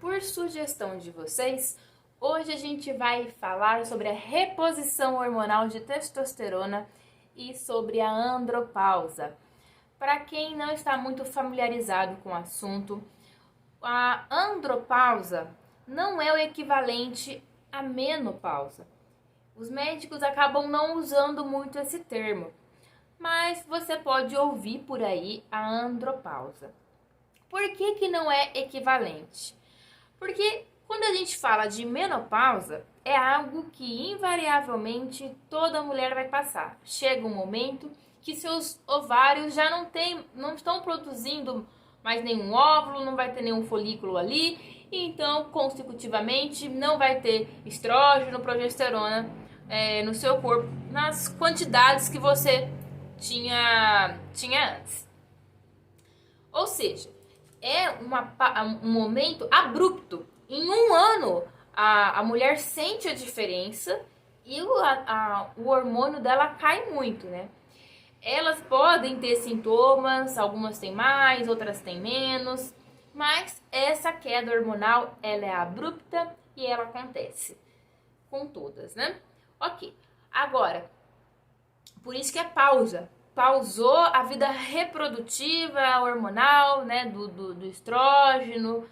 por sugestão de vocês, hoje a gente vai falar sobre a reposição hormonal de testosterona e sobre a andropausa. Para quem não está muito familiarizado com o assunto, a andropausa não é o equivalente à menopausa. Os médicos acabam não usando muito esse termo, mas você pode ouvir por aí a andropausa. Por que não é equivalente? Porque quando a gente fala de menopausa, é algo que invariavelmente toda mulher vai passar. Chega um momento que seus ovários já não estão produzindo mais nenhum óvulo, não vai ter nenhum folículo ali, então consecutivamente não vai ter estrógeno, progesterona no seu corpo nas quantidades que você tinha antes. Ou seja, é um momento abrupto. Em um ano, a mulher sente a diferença e o hormônio dela cai muito, né? Elas podem ter sintomas, algumas têm mais, outras têm menos, mas essa queda hormonal, ela é abrupta e ela acontece com todas, né? Ok, agora, por isso que é pausa. Pausou a vida reprodutiva, hormonal, né, do estrógeno,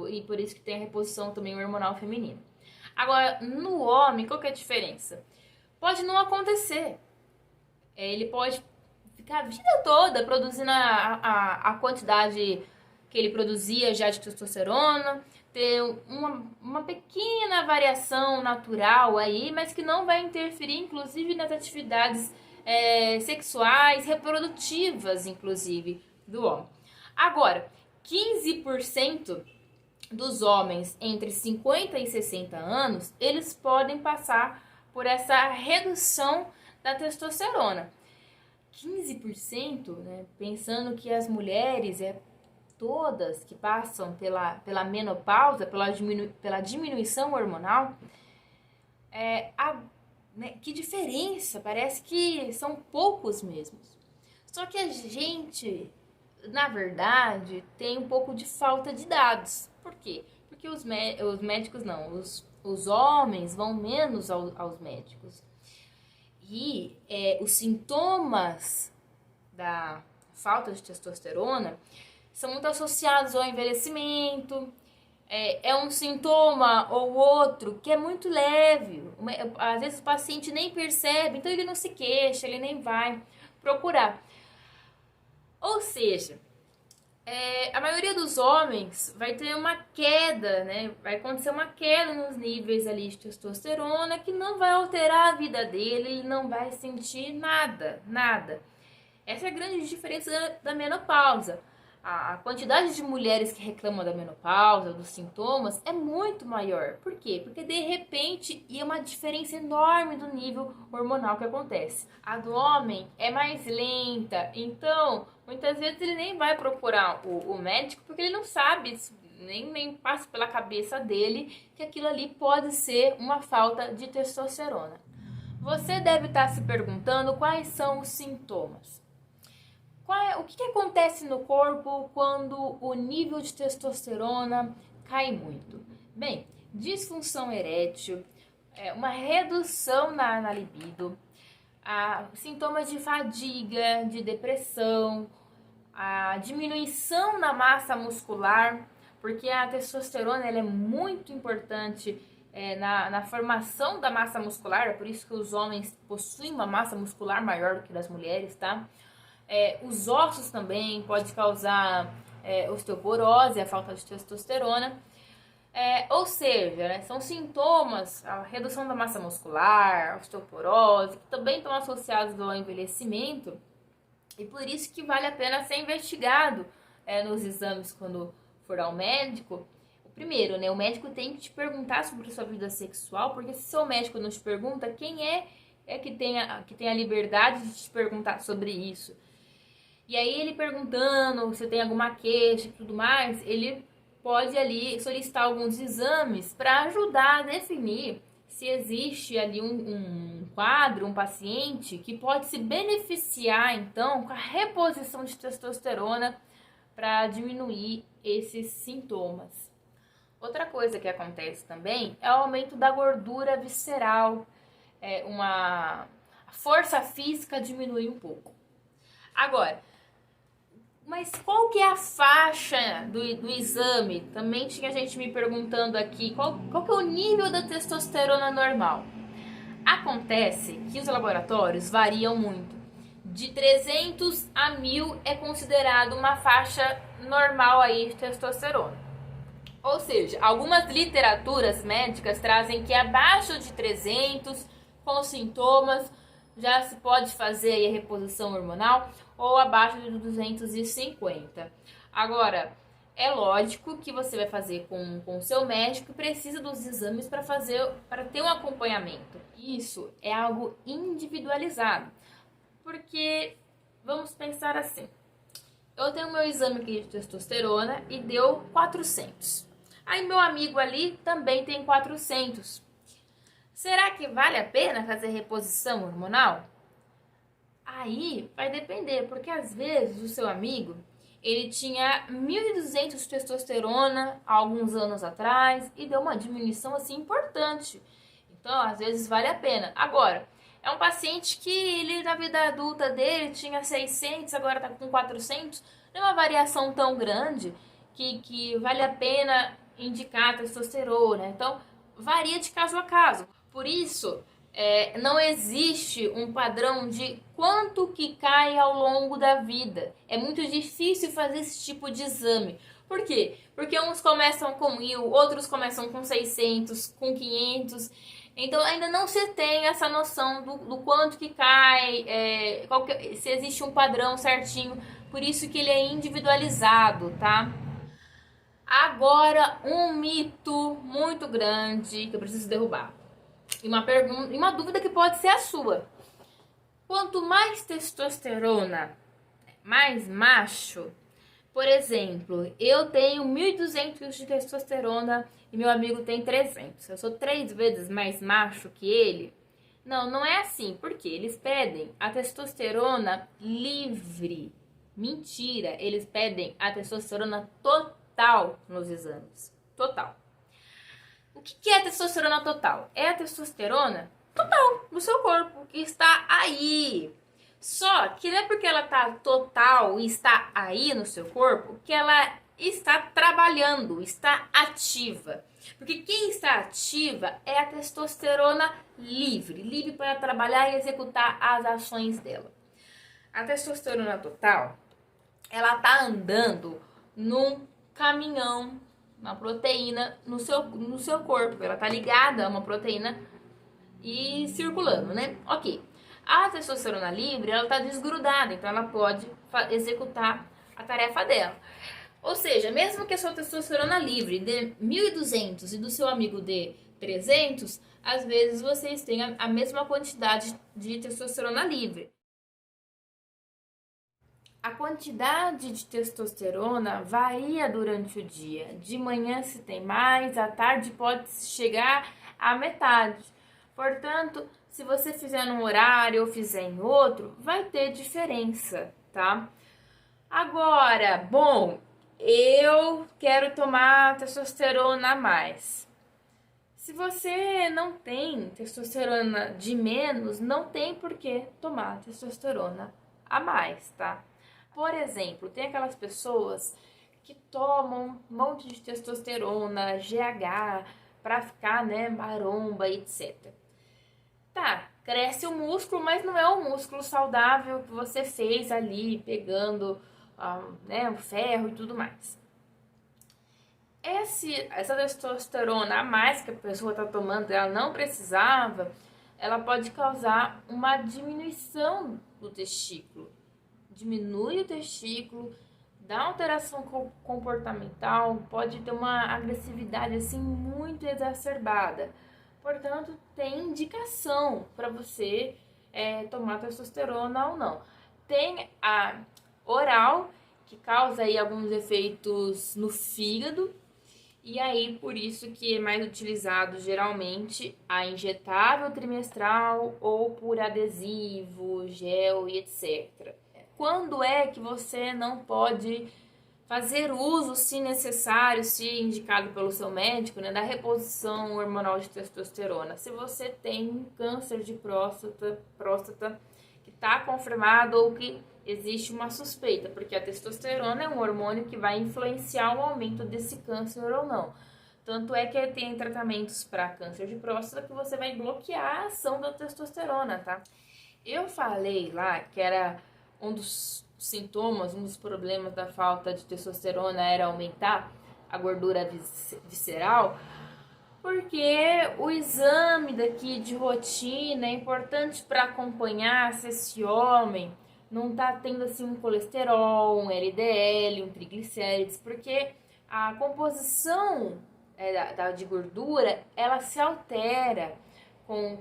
e por isso que tem a reposição também hormonal feminina. Agora, no homem, qual que é a diferença? Pode não acontecer. Ele pode ficar a vida toda produzindo a quantidade que ele produzia já de testosterona, ter uma pequena variação natural aí, mas que não vai interferir, inclusive, nas atividades sexuais, reprodutivas, inclusive, do homem. Agora, 15% dos homens entre 50 e 60 anos, eles podem passar por essa redução da testosterona. 15%, né, pensando que as mulheres, todas que passam pela menopausa, pela diminuição hormonal, né, que diferença, parece que são poucos mesmos. Só que a gente, na verdade, tem um pouco de falta de dados. Por quê? Porque os médicos não, os homens vão menos aos médicos. E os sintomas da falta de testosterona são muito associados ao envelhecimento. É um sintoma ou outro que é muito leve. Às vezes o paciente nem percebe, então ele não se queixa, ele nem vai procurar. Ou seja, a maioria dos homens vai ter uma queda, né? Vai acontecer uma queda nos níveis ali de testosterona que não vai alterar a vida dele, ele não vai sentir nada. Essa é a grande diferença da menopausa. A quantidade de mulheres que reclamam da menopausa, dos sintomas, é muito maior. Por quê? Porque de repente é uma diferença enorme do nível hormonal que acontece. A do homem é mais lenta, então muitas vezes ele nem vai procurar o médico porque ele não sabe, nem passa pela cabeça dele que aquilo ali pode ser uma falta de testosterona. Você deve estar se perguntando quais são os sintomas. O que acontece no corpo quando o nível de testosterona cai muito? Bem, disfunção erétil, uma redução na libido, sintomas de fadiga, de depressão, a diminuição na massa muscular, porque a testosterona ela é muito importante na formação da massa muscular, é por isso que os homens possuem uma massa muscular maior do que as mulheres, tá? Os ossos também pode causar osteoporose, a falta de testosterona. Ou seja, né, são sintomas, a redução da massa muscular, a osteoporose, que também estão associados ao envelhecimento. E por isso que vale a pena ser investigado nos exames quando for ao médico. Primeiro, né, o médico tem que te perguntar sobre a sua vida sexual, porque se seu médico não te pergunta, quem que tem a liberdade de te perguntar sobre isso? E aí ele perguntando se tem alguma queixa e tudo mais, ele pode ali solicitar alguns exames para ajudar a definir se existe ali um quadro, um paciente que pode se beneficiar então com a reposição de testosterona para diminuir esses sintomas. Outra coisa que acontece também é o aumento da gordura visceral, a força física diminui um pouco. Agora, mas qual que é a faixa do exame? Também tinha gente me perguntando aqui, qual que é o nível da testosterona normal? Acontece que os laboratórios variam muito. De 300 a 1000 é considerado uma faixa normal aí de testosterona. Ou seja, algumas literaturas médicas trazem que abaixo de 300, com sintomas, já se pode fazer aí a reposição hormonal, ou abaixo de 250. Agora, é lógico que você vai fazer com o seu médico e precisa dos exames para ter um acompanhamento. Isso é algo individualizado, porque vamos pensar assim, eu tenho meu exame aqui de testosterona e deu 400. Aí meu amigo ali também tem 400. Será que vale a pena fazer reposição hormonal? Aí vai depender, porque às vezes o seu amigo, ele tinha 1.200 de testosterona há alguns anos atrás e deu uma diminuição assim importante. Então, às vezes vale a pena. Agora, é um paciente que ele na vida adulta dele tinha 600, agora está com 400, não é uma variação tão grande que vale a pena indicar testosterona. Então, varia de caso a caso. Por isso, não existe um padrão de quanto que cai ao longo da vida. É muito difícil fazer esse tipo de exame. Por quê? Porque uns começam com 1000, outros começam com 600, com 500. Então ainda não se tem essa noção do quanto que cai, se existe um padrão certinho. Por isso que ele é individualizado, tá? Agora, um mito muito grande que eu preciso derrubar. E uma dúvida que pode ser a sua. Quanto mais testosterona, mais macho. Por exemplo, eu tenho 1.200 de testosterona e meu amigo tem 300. Eu sou 3 vezes mais macho que ele? Não, não é assim. Porque eles pedem a testosterona livre. Mentira, eles pedem a testosterona total nos exames. Total. O que é a testosterona total? É a testosterona total no seu corpo, que está aí. Só que não é porque ela está total e está aí no seu corpo que ela está trabalhando, está ativa. Porque quem está ativa é a testosterona livre para trabalhar e executar as ações dela. A testosterona total, ela está andando num caminhão, uma proteína no seu corpo. Ela está ligada a uma proteína e circulando, né? Ok. A testosterona livre, ela está desgrudada, então ela pode executar a tarefa dela. Ou seja, mesmo que a sua testosterona livre dê 1.200 e do seu amigo dê 300, às vezes vocês têm a mesma quantidade de testosterona livre. A quantidade de testosterona varia durante o dia. De manhã se tem mais, à tarde pode chegar à metade. Portanto, se você fizer num horário ou fizer em outro, vai ter diferença, tá? Agora, bom, eu quero tomar testosterona a mais. Se você não tem testosterona de menos, não tem por que tomar testosterona a mais, tá? Por exemplo, tem aquelas pessoas que tomam um monte de testosterona, GH, pra ficar, né, maromba, etc. Tá, cresce o músculo, mas não é um músculo saudável que você fez ali, pegando né, o ferro e tudo mais. Essa testosterona a mais que a pessoa está tomando, ela não precisava, ela pode causar uma diminuição do testículo. Diminui o testículo, dá alteração comportamental, pode ter uma agressividade assim muito exacerbada. Portanto, tem indicação para você tomar testosterona ou não. Tem a oral, que causa aí alguns efeitos no fígado, e aí por isso que é mais utilizado geralmente a injetável trimestral ou por adesivo, gel e etc. Quando é que você não pode fazer uso, se necessário, se indicado pelo seu médico, né, da reposição hormonal de testosterona. Se você tem um câncer de próstata que está confirmado ou que existe uma suspeita, porque a testosterona é um hormônio que vai influenciar o aumento desse câncer ou não. Tanto é que tem tratamentos para câncer de próstata que você vai bloquear a ação da testosterona, tá? Eu falei lá que era um dos sintomas, um dos problemas da falta de testosterona era aumentar a gordura visceral, porque o exame daqui de rotina é importante para acompanhar se esse homem não tá tendo assim um colesterol, um LDL, um triglicérides, porque a composição de gordura ela se altera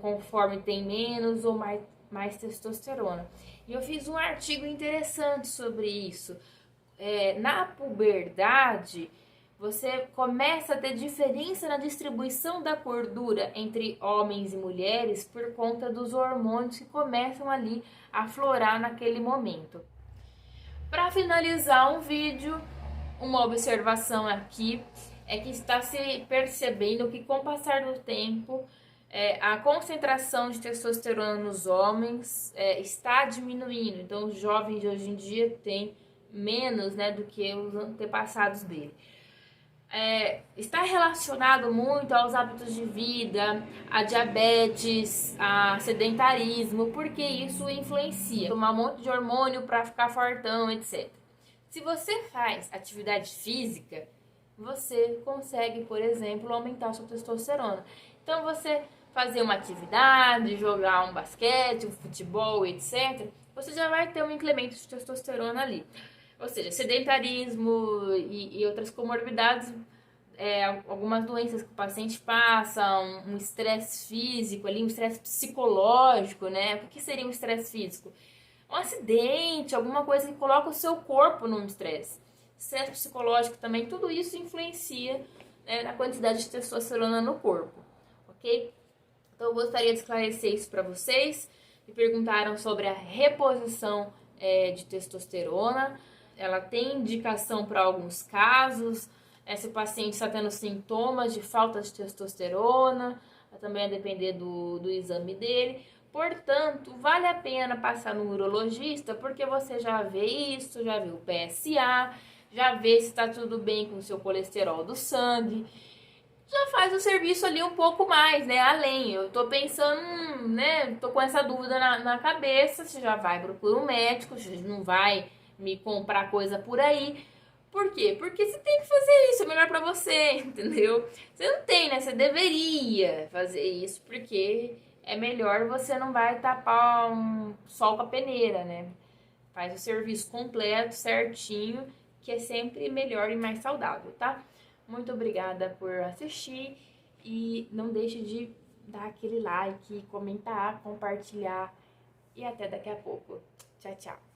conforme tem menos ou mais testosterona. E eu fiz um artigo interessante sobre isso. Na puberdade, você começa a ter diferença na distribuição da gordura entre homens e mulheres por conta dos hormônios que começam ali a aflorar naquele momento. Para finalizar um vídeo, uma observação aqui é que está se percebendo que com o passar do tempo a concentração de testosterona nos homens está diminuindo. Então os jovens de hoje em dia têm menos, né, do que os antepassados dele. Está relacionado muito aos hábitos de vida, a diabetes, a sedentarismo, porque isso influencia. Tomar um monte de hormônio para ficar fortão, etc. Se você faz atividade física, você consegue, por exemplo, aumentar a sua testosterona. Então, você fazer uma atividade, jogar um basquete, um futebol, etc., você já vai ter um incremento de testosterona ali. Ou seja, sedentarismo e outras comorbidades, algumas doenças que o paciente passa, um estresse físico ali, um estresse psicológico, né? O que seria um estresse físico? Um acidente, alguma coisa que coloca o seu corpo num estresse. Estresse psicológico também, tudo isso influencia, né, na quantidade de testosterona no corpo, ok? Então eu gostaria de esclarecer isso para vocês. Me perguntaram sobre a reposição de testosterona. Ela tem indicação para alguns casos. Se o paciente está tendo sintomas de falta de testosterona, também a depender do exame dele. Portanto, vale a pena passar no urologista, porque você já vê isso, já vê o PSA, já vê se está tudo bem com o seu colesterol do sangue. Já faz o serviço ali um pouco mais, né? Além, eu tô pensando, né? Tô com essa dúvida na cabeça. Você já vai procurar um médico, você não vai me comprar coisa por aí. Por quê? Porque você tem que fazer isso, é melhor pra você, entendeu? Você não tem, né? Você deveria fazer isso, porque é melhor, você não vai tapar um sol com a peneira, né? Faz o serviço completo, certinho, que é sempre melhor e mais saudável, tá? Muito obrigada por assistir e não deixe de dar aquele like, comentar, compartilhar e até daqui a pouco. Tchau, tchau.